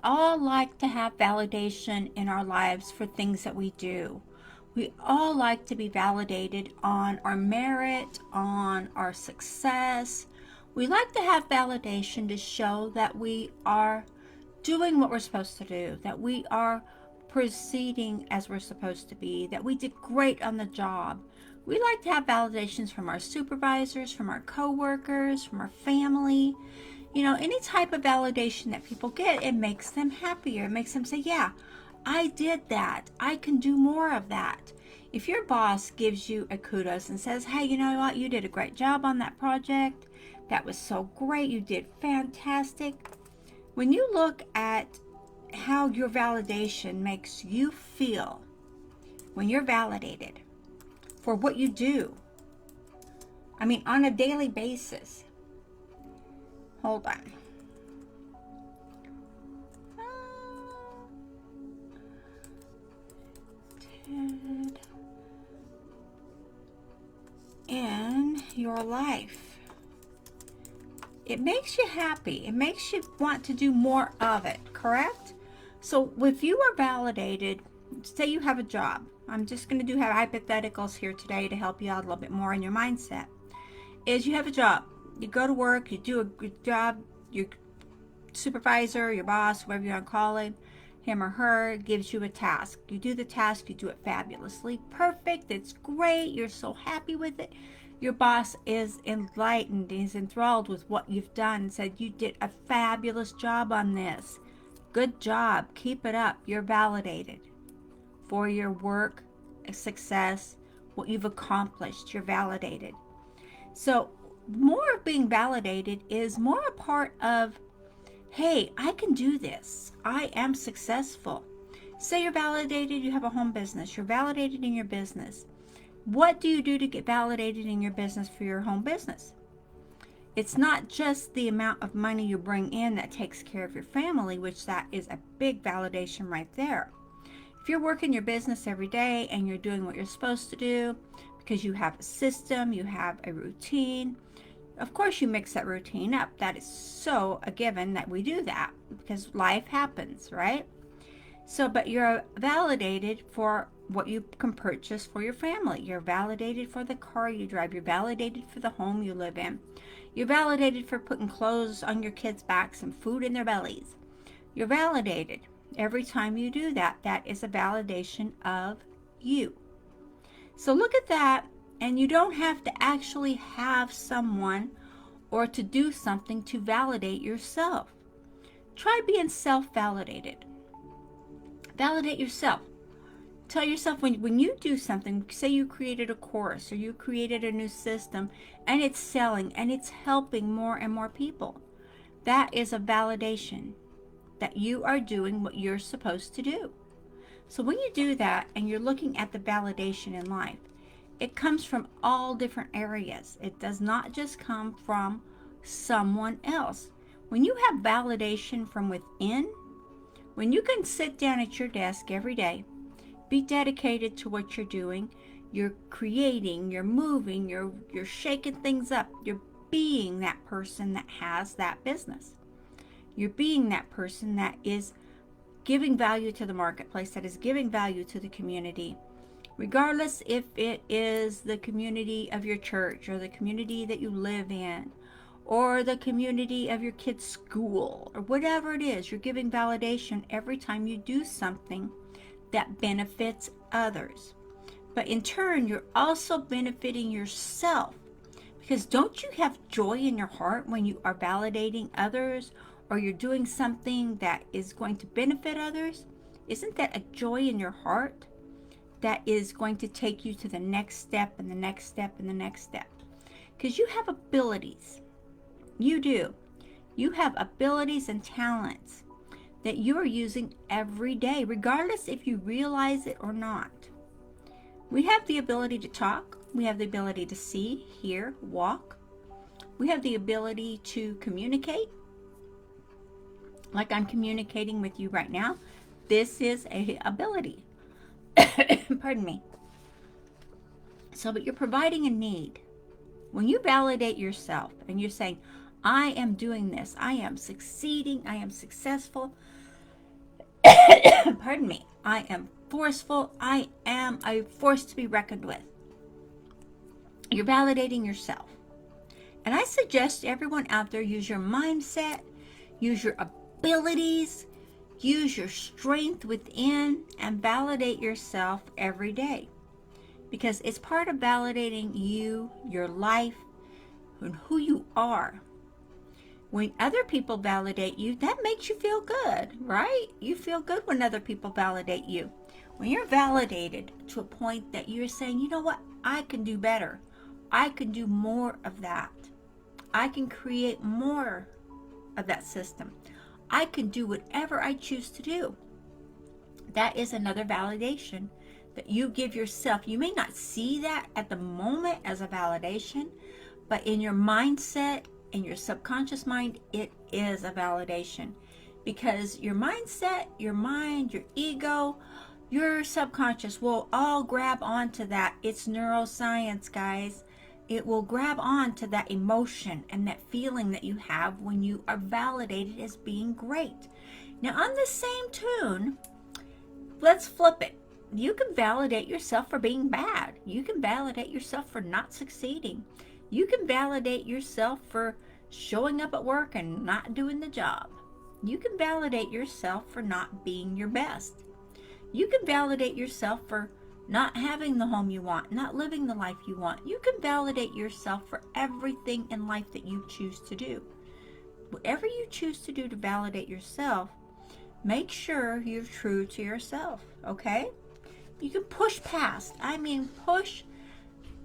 all like to have validation in our lives for things that we do. We all like to be validated on our merit, on our success. We like to have validation to show that we are doing what we're supposed to do, that we are proceeding as we're supposed to be, that we did great on the job. We like to have validations from our supervisors, from our coworkers, from our family. Any type of validation that people get, it makes them happier. It makes them say, yeah, I did that. I can do more of that. If your boss gives you a kudos and says, hey, you know what? You did a great job on that project. That was so great. You did fantastic. When you look at how your validation makes you feel when you're validated for what you do, on a daily basis. Hold on. In your life, it makes you happy. It makes you want to do more of it, correct? So if you are validated, say you have a job. I'm just going to do hypotheticals here today to help you out a little bit more in your mindset. Is you have a job. You go to work, you do a good job, your supervisor, your boss, whoever you want to call him or her, gives you a task. You do the task, you do it fabulously, perfect, it's great, you're so happy with it. Your boss is enlightened, is enthralled with what you've done, said you did a fabulous job on this. Good job, keep it up, you're validated for your work, success, what you've accomplished, you're validated. So more of being validated is more a part of, hey, I can do this. I am successful. Say you're validated, you have a home business. You're validated in your business. What do you do to get validated in your business for your home business? It's not just the amount of money you bring in that takes care of your family, which that is a big validation right there. If you're working your business every day and you're doing what you're supposed to do because you have a system, you have a routine, of course you mix that routine up. That is so a given that we do that because life happens, right? So, but you're validated for what you can purchase for your family. You're validated for the car you drive. You're validated for the home you live in. You're validated for putting clothes on your kids' backs and food in their bellies. You're validated. Every time you do that, that is a validation of you. So look at that, and you don't have to actually have someone or to do something to validate yourself. Try being self-validated. Validate yourself. Tell yourself when you do something, say you created a course or you created a new system and it's selling and it's helping more and more people. That is a validation that you are doing what you're supposed to do. So when you do that and you're looking at the validation in life, it comes from all different areas. It does not just come from someone else. When you have validation from within, when you can sit down at your desk every day, be dedicated to what you're doing, you're creating, you're moving, you're shaking things up, you're being that person that has that business. You're being that person that is giving value to the marketplace, that is giving value to the community, regardless if it is the community of your church or the community that you live in or the community of your kid's school or whatever it is. You're giving validation every time you do something that benefits others. But in turn, you're also benefiting yourself, because don't you have joy in your heart when you are validating others or you're doing something that is going to benefit others? Isn't that a joy in your heart that is going to take you to the next step and the next step and the next step? Because you have abilities. You do. You have abilities and talents that you are using every day, regardless if you realize it or not. We have the ability to talk. We have the ability to see, hear, walk. We have the ability to communicate. Like I'm communicating with you right now. This is an ability. Pardon me. So, but you're providing a need. When you validate yourself and you're saying, I am doing this, I am succeeding, I am successful, Pardon me. I am forceful. I am a force to be reckoned with. You're validating yourself. And I suggest everyone out there use your mindset, use your abilities, use your strength within, and validate yourself every day. Because it's part of validating you, your life, and who you are. When other people validate you, that makes you feel good, right? You feel good when other people validate you. When you're validated to a point that you're saying, you know what, I can do better. I can do more of that. I can create more of that system. I can do whatever I choose to do. That is another validation that you give yourself. You may not see that at the moment as a validation, but in your mindset, in your subconscious mind, it is a validation. Because your mindset, your mind, your ego, your subconscious will all grab onto that. It's neuroscience, guys. It will grab on to that emotion and that feeling that you have when you are validated as being great. Now, on the same tune, let's flip it. You can validate yourself for being bad. You can validate yourself for not succeeding. You can validate yourself for showing up at work and not doing the job. You can validate yourself for not being your best. You can validate yourself for not having the home you want, not living the life you want. You can validate yourself for everything in life that you choose to do. Whatever you choose to do to validate yourself, make sure you're true to yourself, okay? You can push past, push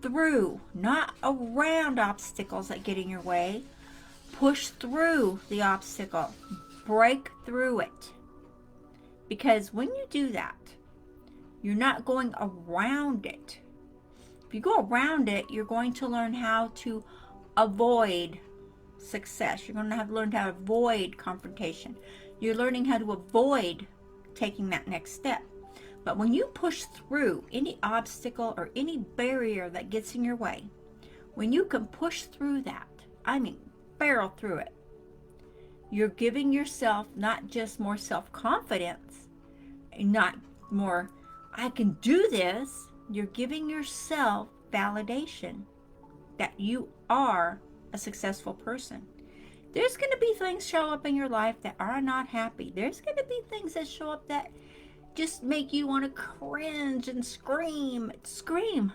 through, not around obstacles that get in your way. Push through the obstacle. Break through it. Because when you do that, you're not going around it. If you go around it, you're going to learn how to avoid success. You're going to have to learn how to avoid confrontation. You're learning how to avoid taking that next step. But when you push through any obstacle or any barrier that gets in your way, when you can push through that, barrel through it, you're giving yourself not just more self-confidence, not more, I can do this. You're giving yourself validation that you are a successful person. There's going to be things show up in your life that are not happy. There's going to be things that show up that just make you want to cringe and scream. Scream.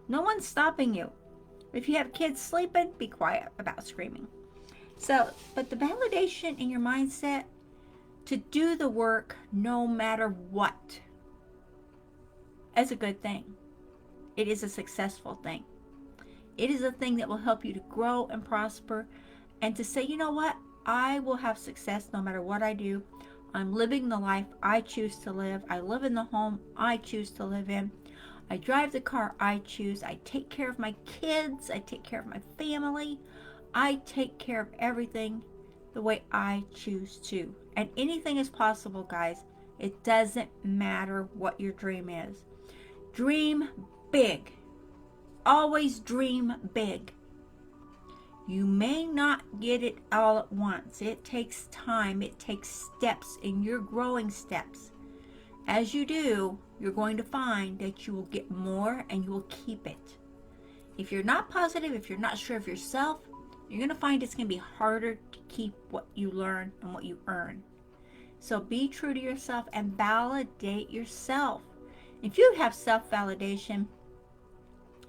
No one's stopping you. If you have kids sleeping, be quiet about screaming. But the validation in your mindset to do the work no matter what is a good thing. It is a successful thing. It is a thing that will help you to grow and prosper and to say, you know what? I will have success no matter what I do. I'm living the life I choose to live. I live in the home I choose to live in. I drive the car I choose. I take care of my kids. I take care of my family. I take care of everything the way I choose to. And anything is possible, guys. It doesn't matter what your dream is. Dream big. Always dream big. You may not get it all at once. It takes time. It takes steps, and you're growing steps. As you do, you're going to find that you will get more and you will keep it. If you're not positive, if you're not sure of yourself, you're going to find it's going to be harder to keep what you learn and what you earn. So be true to yourself and validate yourself. If you have self-validation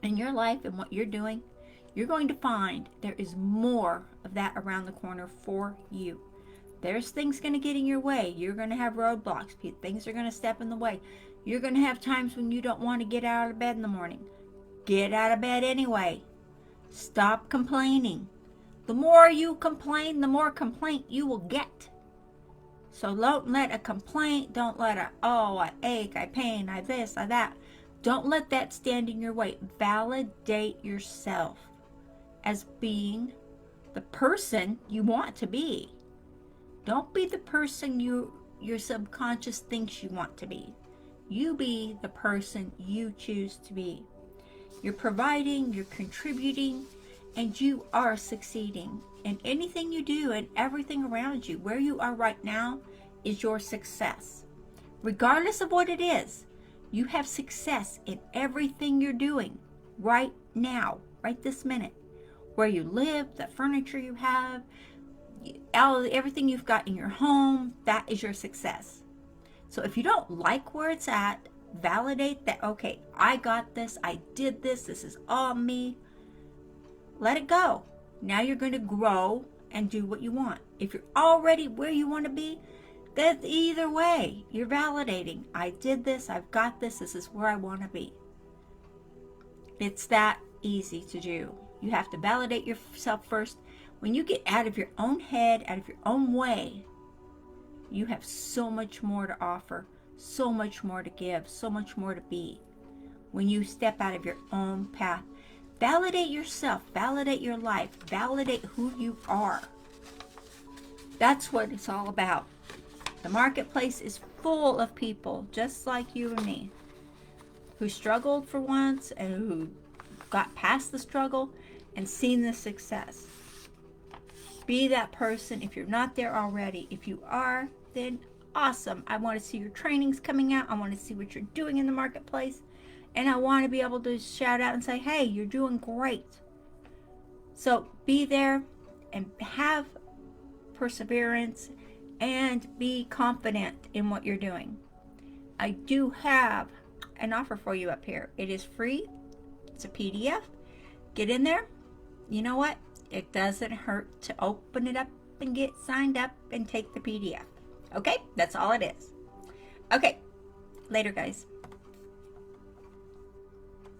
in your life and what you're doing, you're going to find there is more of that around the corner for you. There's things going to get in your way. You're going to have roadblocks. Things are going to step in the way. You're going to have times when you don't want to get out of bed in the morning. Get out of bed anyway. Stop complaining. The more you complain, the more complaint you will get. So don't let a complaint, don't let I ache, I pain, I this, I that. Don't let that stand in your way. Validate yourself as being the person you want to be. Don't be the person your subconscious thinks you want to be. You be the person you choose to be. You're providing, you're contributing, and you are succeeding. And anything you do and everything around you, where you are right now, is your success. regardless of what it is, you have success in everything you're doing right now, right this minute. Where you live, the furniture you have, everything you've got in your home, that is your success. So if you don't like where it's at, validate that, okay, I got this, I did this, this is all me. Let it go. Now you're going to grow and do what you want. If you're already where you want to be, that's either way. You're validating. I did this, I've got this, this is where I want to be. It's that easy to do. You have to validate yourself first. When you get out of your own head, out of your own way, you have so much more to offer, so much more to give, so much more to be. When you step out of your own path, validate yourself, validate your life, validate who you are. That's what it's all about. The marketplace is full of people just like you and me who struggled for once and who got past the struggle and seen the success. Be that person if you're not there already. If you are, then awesome. I want to see your trainings coming out. I want to see what you're doing in the marketplace. And I want to be able to shout out and say, hey, you're doing great. So be there and have perseverance and be confident in what you're doing. I do have an offer for you up here. It is free. It's a PDF. Get in there. You know what? It doesn't hurt to open it up and get signed up and take the PDF. Okay? That's all it is. Okay. Later, guys.